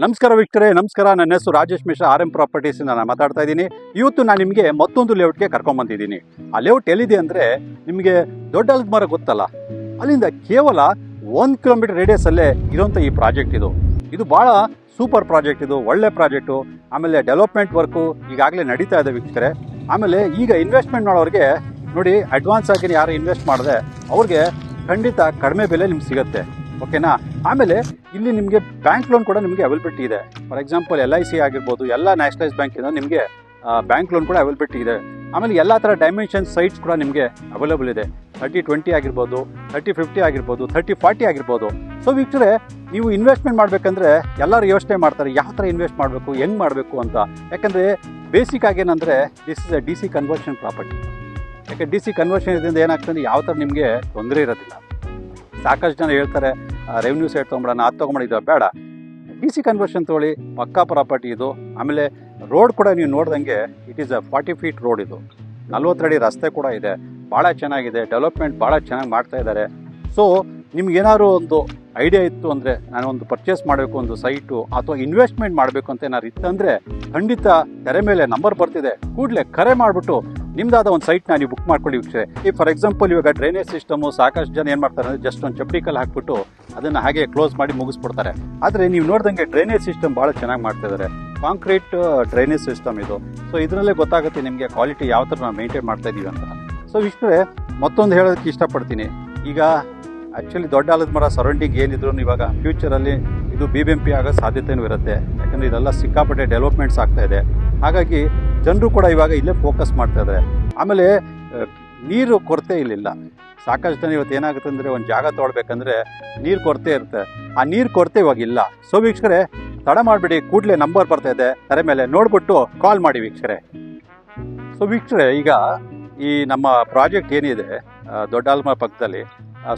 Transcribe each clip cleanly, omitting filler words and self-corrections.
ನಮಸ್ಕಾರ ವೀಕ್ಷಕರೇ, ನಮಸ್ಕಾರ. ನನ್ನ ಹೆಸರು ರಾಜೇಶ್ ಮಿಶ್ರಾ, RM ಪ್ರಾಪರ್ಟೀಸ್ ನಾನು ಮಾತಾಡ್ತಾ ಇದ್ದೀನಿ. ಇವತ್ತು ನಾನು ನಿಮಗೆ ಮತ್ತೊಂದು ಲೇಔಟ್ಗೆ ಕರ್ಕೊಂಡ್ಬಂದಿದ್ದೀನಿ. ಆ ಲೇಔಟ್ ಎಲ್ಲಿದೆ ಅಂದರೆ, ನಿಮಗೆ ದೊಡ್ಡ ಆಲದ ಮರ ಗೊತ್ತಲ್ಲ, ಅಲ್ಲಿಂದ ಕೇವಲ 1 ಕಿಲೋಮೀಟರ್ ರೇಡಿಯಸಲ್ಲೇ ಇರೋಂಥ ಈ ಪ್ರಾಜೆಕ್ಟ್ ಇದು ಭಾಳ ಸೂಪರ್ ಪ್ರಾಜೆಕ್ಟ್. ಇದು ಒಳ್ಳೆ ಪ್ರಾಜೆಕ್ಟು. ಆಮೇಲೆ ಡೆವಲಪ್ಮೆಂಟ್ ವರ್ಕು ಈಗಾಗಲೇ ನಡೀತಾ ಇದೆ ವೀಕ್ಷಕರೇ. ಆಮೇಲೆ ಈಗ ಇನ್ವೆಸ್ಟ್ಮೆಂಟ್ ಮಾಡೋರಿಗೆ ನೋಡಿ, ಅಡ್ವಾನ್ಸ್ ಆಗಿ ಯಾರು ಇನ್ವೆಸ್ಟ್ ಮಾಡಿದೆ ಅವ್ರಿಗೆ ಖಂಡಿತ ಕಡಿಮೆ ಬೆಲೆ ನಿಮ್ಗೆ ಸಿಗುತ್ತೆ, ಓಕೆನಾ. ಆಮೇಲೆ ಇಲ್ಲಿ ನಿಮಗೆ ಬ್ಯಾಂಕ್ ಲೋನ್ ಕೂಡ ನಿಮಗೆ ಅವೈಲಬಿಲಿಟಿ ಇದೆ. ಫಾರ್ ಎಕ್ಸಾಂಪಲ್ LIC ಆಗಿರ್ಬೋದು, ಎಲ್ಲ ನ್ಯಾಷನಲೈಸ್ ಬ್ಯಾಂಕಿಂದ ನಿಮಗೆ ಬ್ಯಾಂಕ್ ಲೋನ್ ಕೂಡ ಅವೈಲಬಿಲಿಟಿ ಇದೆ. ಆಮೇಲೆ ಎಲ್ಲ ಥರ ಡೈಮೆನ್ಷನ್ ಸೈಟ್ಸ್ ಕೂಡ ನಿಮಗೆ ಅವೈಲೇಬಲ್ ಇದೆ. 30-20 ಆಗಿರ್ಬೋದು, 30-50 ಆಗಿರ್ಬೋದು, 30-40 ಆಗಿರ್ಬೋದು. ಸೊ ವೀಕ್ಷಕರೇ, ನೀವು ಇನ್ವೆಸ್ಟ್ಮೆಂಟ್ ಮಾಡಬೇಕಂದ್ರೆ ಎಲ್ಲರೂ ಯೋಚನೆ ಮಾಡ್ತಾರೆ ಯಾವ ಥರ ಇನ್ವೆಸ್ಟ್ ಮಾಡಬೇಕು, ಹೆಂಗೆ ಮಾಡಬೇಕು ಅಂತ. ಯಾಕಂದರೆ ಬೇಸಿಕ್ ಆಗಿ ಏನಂದರೆ, this is DC conversion property. ಯಾಕೆ DC ಕನ್ವರ್ಷನ್ ಇದರಿಂದ ಏನಾಗ್ತದೆ, ಯಾವ ಥರ ನಿಮಗೆ ತೊಂದರೆ ಇರೋದಿಲ್ಲ. ಸಾಕಷ್ಟು ಜನ ಹೇಳ್ತಾರೆ ರೆವೆನ್ಯೂ ಸೈಡ್ ತೊಗೊಂಬಿಡೋಣ, ಅದು ತೊಗೊಂಬಿಡಿದ್ದು ಬೇಡ, DC ಕನ್ವರ್ಷನ್ ತೊಗೊಳ್ಳಿ, ಪಕ್ಕಾ ಪ್ರಾಪರ್ಟಿ ಇದು. ಆಮೇಲೆ ರೋಡ್ ಕೂಡ ನೀವು ನೋಡ್ದಂಗೆ ಇಟ್ ಈಸ್ 40 ಫೀಟ್ ರೋಡ್. ಇದು 40 ಅಡಿ ರಸ್ತೆ ಕೂಡ ಇದೆ, ಭಾಳ ಚೆನ್ನಾಗಿದೆ. ಡೆವಲಪ್ಮೆಂಟ್ ಭಾಳ ಚೆನ್ನಾಗಿ ಮಾಡ್ತಾ ಇದ್ದಾರೆ. ಸೊ ನಿಮ್ಗೇನಾದ್ರು ಒಂದು ಐಡಿಯಾ ಇತ್ತು ಅಂದರೆ, ನಾನು ಒಂದು ಪರ್ಚೇಸ್ ಮಾಡಬೇಕು ಒಂದು ಸೈಟು ಅಥವಾ ಇನ್ವೆಸ್ಟ್ಮೆಂಟ್ ಮಾಡಬೇಕು ಅಂತ ಏನಾದ್ರು ಇತ್ತಂದರೆ, ಖಂಡಿತ ತೆರೆ ಮೇಲೆ ನಂಬರ್ ಬರ್ತಿದೆ, ಕೂಡಲೇ ಕರೆ ಮಾಡಿಬಿಟ್ಟು ನಿಮ್ದಾದ ಒಂದು ಸೈಟ್ನ ನೀವು ಬುಕ್ ಮಾಡ್ಕೊಳ್ಳಿ ವೀಕ್ಷಕರೇ. ಈ ಫಾರ್ ಎಕ್ಸಾಂಪಲ್ ಇವಾಗ ಡ್ರೈನೇಜ್ ಸಿಸ್ಟಮು ಸಾಕಷ್ಟು ಜನ ಏನು ಮಾಡ್ತಾರೆ ಅಂದರೆ, ಜಸ್ಟ್ ಒಂದು ಚಪ್ಪಡಿ ಕಲ್ಲು ಹಾಕ್ಬಿಟ್ಟು ಅದನ್ನು ಹಾಗೆ ಕ್ಲೋಸ್ ಮಾಡಿ ಮುಗಿಸ್ಬಿಡ್ತಾರೆ. ಆದರೆ ನೀವು ನೋಡ್ದಂಗೆ ಡ್ರೈನೇಜ್ ಸಿಸ್ಟಮ್ ಭಾಳ ಚೆನ್ನಾಗಿ ಮಾಡ್ತಾ ಇದ್ದಾರೆ. ಕಾಂಕ್ರೀಟ್ ಡ್ರೈನೇಜ್ ಸಿಸ್ಟಮ್ ಇದು. ಸೊ ಇದರಲ್ಲೇ ಗೊತ್ತಾಗುತ್ತೆ ನಿಮಗೆ ಕ್ವಾಲಿಟಿ ಯಾವ ಥರ ನಾವು ಮೇಂಟೈನ್ ಮಾಡ್ತಾ ಇದ್ದೀವಿ ಅಂತ. ಸೊ ವೀಕ್ಷಕರೇ, ಮತ್ತೊಂದು ಹೇಳೋದಕ್ಕೆ ಇಷ್ಟಪಡ್ತೀನಿ. ಈಗ ಆ್ಯಕ್ಚುಲಿ ದೊಡ್ಡ ಆಲದ ಮರ ಸರೌಂಡಿಂಗ್ ಏನಿದ್ರು ಇವಾಗ ಫ್ಯೂಚರಲ್ಲಿ ಇದು BBMP ಆಗೋ ಸಾಧ್ಯತೆಯೂ ಇರುತ್ತೆ. ಯಾಕಂದರೆ ಇದೆಲ್ಲ ಸಿಕ್ಕಾಪಟ್ಟೆ ಡೆವಲಪ್ಮೆಂಟ್ಸ್ ಆಗ್ತಾ ಇದೆ. ಹಾಗಾಗಿ ಜನರು ಕೂಡ ಇವಾಗ ಇಲ್ಲೇ ಫೋಕಸ್ ಮಾಡ್ತಾ ಇದ್ದಾರೆ. ಆಮೇಲೆ ನೀರು ಕೊರತೆ ಇಲ್ಲಿಲ್ಲ. ಸಾಕಷ್ಟು ಜನ ಇವತ್ತು ಏನಾಗುತ್ತೆ ಅಂದರೆ, ಒಂದು ಜಾಗ ತೊಗೊಳ್ಬೇಕಂದ್ರೆ ನೀರು ಕೊರತೆ ಇರುತ್ತೆ. ಆ ನೀರು ಕೊರತೆ ಇವಾಗ ಇಲ್ಲ. ಸೊ ವೀಕ್ಷಕರೇ, ತಡ ಮಾಡಿಬಿಡಿ, ಕೂಡಲೇ ನಂಬರ್ ಬರ್ತಾ ಇದೆ ತೆರೆ ಮೇಲೆ, ನೋಡಿಬಿಟ್ಟು ಕಾಲ್ ಮಾಡಿ ವೀಕ್ಷಕರೇ. ಸೊ ವೀಕ್ಷಕರೇ, ಈಗ ಈ ನಮ್ಮ ಪ್ರಾಜೆಕ್ಟ್ ಏನಿದೆ ದೊಡ್ಡ ಆಲದ ಮರ ಪಕ್ಕದಲ್ಲಿ,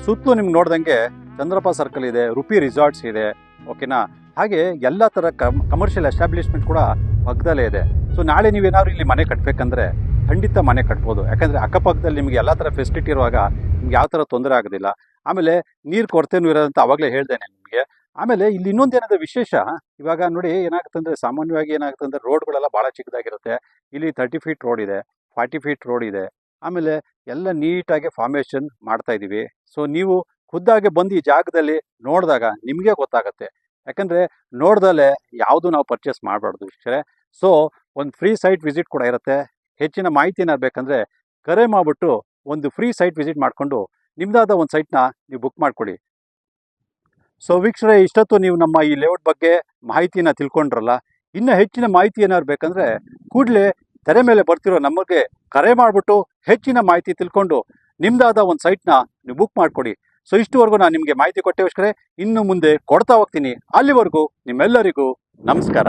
ಸುತ್ತಲೂ ನಿಮ್ಗೆ ನೋಡ್ದಂಗೆ ಚಂದ್ರಪ್ಪ ಸರ್ಕಲ್ ಇದೆ, ರುಪಿ ರಿಸಾರ್ಟ್ಸ್ ಇದೆ, ಓಕೆನಾ. ಹಾಗೆ ಎಲ್ಲ ಥರ ಕಮರ್ಷಿಯಲ್ ಎಸ್ಟಾಬ್ಲಿಷ್ಮೆಂಟ್ ಕೂಡ ಪಕ್ಕದಲ್ಲೇ ಇದೆ. ಸೊ ನಾಳೆ ನೀವೇನಾದ್ರು ಇಲ್ಲಿ ಮನೆ ಕಟ್ಟಬೇಕಂದ್ರೆ ಖಂಡಿತ ಮನೆ ಕಟ್ಬೋದು. ಯಾಕಂದರೆ ಅಕ್ಕಪಕ್ಕದಲ್ಲಿ ನಿಮಗೆ ಎಲ್ಲ ಥರ ಫೆಸಿಲಿಟಿ ಇರುವಾಗ ನಿಮ್ಗೆ ಯಾವ ಥರ ತೊಂದರೆ ಆಗೋದಿಲ್ಲ. ಆಮೇಲೆ ನೀರು ಕೊರತೆನೂ ಇರೋದಂತ ಆವಾಗಲೇ ಹೇಳ್ದೇನೆ ನಿಮಗೆ. ಆಮೇಲೆ ಇಲ್ಲಿ ಇನ್ನೊಂದು ಏನಾದರೂ ವಿಶೇಷ, ಇವಾಗ ನೋಡಿ ಏನಾಗುತ್ತೆ ಅಂದರೆ, ಸಾಮಾನ್ಯವಾಗಿ ಏನಾಗುತ್ತೆ ಅಂದರೆ ರೋಡ್ಗಳೆಲ್ಲ ಭಾಳ ಚಿಕ್ಕದಾಗಿರುತ್ತೆ. ಇಲ್ಲಿ 30 ಫೀಟ್ ರೋಡ್ ಇದೆ, 40 ಫೀಟ್ ರೋಡ್ ಇದೆ. ಆಮೇಲೆ ಎಲ್ಲ ನೀಟಾಗಿ ಫಾರ್ಮೇಷನ್ ಮಾಡ್ತಾ ಇದ್ದೀವಿ. ಸೊ ನೀವು ಖುದ್ದಾಗಿ ಬಂದು ಈ ಜಾಗದಲ್ಲಿ ನೋಡಿದಾಗ ನಿಮಗೆ ಗೊತ್ತಾಗುತ್ತೆ. ಯಾಕಂದರೆ ನೋಡ್ದಲ್ಲೇ ಯಾವುದು ನಾವು ಪರ್ಚೇಸ್ ಮಾಡಬಾರ್ದು ವೀಕ್ಷಕರೇ. ಸೊ ಒಂದು ಫ್ರೀ ಸೈಟ್ ವಿಸಿಟ್ ಕೂಡ ಇರುತ್ತೆ. ಹೆಚ್ಚಿನ ಮಾಹಿತಿ ಏನಾರು ಬೇಕಂದರೆ ಕರೆ ಮಾಡಿಬಿಟ್ಟು ಒಂದು ಫ್ರೀ ಸೈಟ್ ವಿಸಿಟ್ ಮಾಡಿಕೊಂಡು ನಿಮ್ಮದಾದ ಒಂದು ಸೈಟ್ನ ನೀವು ಬುಕ್ ಮಾಡ್ಕೊಳ್ಳಿ. ಸೊ ವೀಕ್ಷಕರೇ, ಇಷ್ಟೊತ್ತು ನೀವು ನಮ್ಮ ಈ ಲೇಔಟ್ ಬಗ್ಗೆ ಮಾಹಿತಿನ ತಿಳ್ಕೊಂಡ್ರಲ್ಲ. ಇನ್ನು ಹೆಚ್ಚಿನ ಮಾಹಿತಿ ಏನಾದ್ರು ಬೇಕಂದರೆ ಕೂಡಲೇ ತೆರೆ ಮೇಲೆ ಬರ್ತಿರೋ ನಮಗೆ ಕರೆ ಮಾಡಿಬಿಟ್ಟು ಹೆಚ್ಚಿನ ಮಾಹಿತಿ ತಿಳ್ಕೊಂಡು ನಿಮ್ಮದಾದ ಒಂದು ಸೈಟ್ನ ನೀವು ಬುಕ್ ಮಾಡಿಕೊಡಿ. ಸೊ ಇಷ್ಟುವರೆಗೂ ನಾನು ನಿಮಗೆ ಮಾಹಿತಿ ಕೊಟ್ಟೆ ವೀಕ್ಷಕರೇ. ಇನ್ನು ಮುಂದೆ ಕೊಡ್ತಾ ಹೋಗ್ತೀನಿ. ಅಲ್ಲಿವರೆಗೂ ನಿಮ್ಮೆಲ್ಲರಿಗೂ ನಮಸ್ಕಾರ.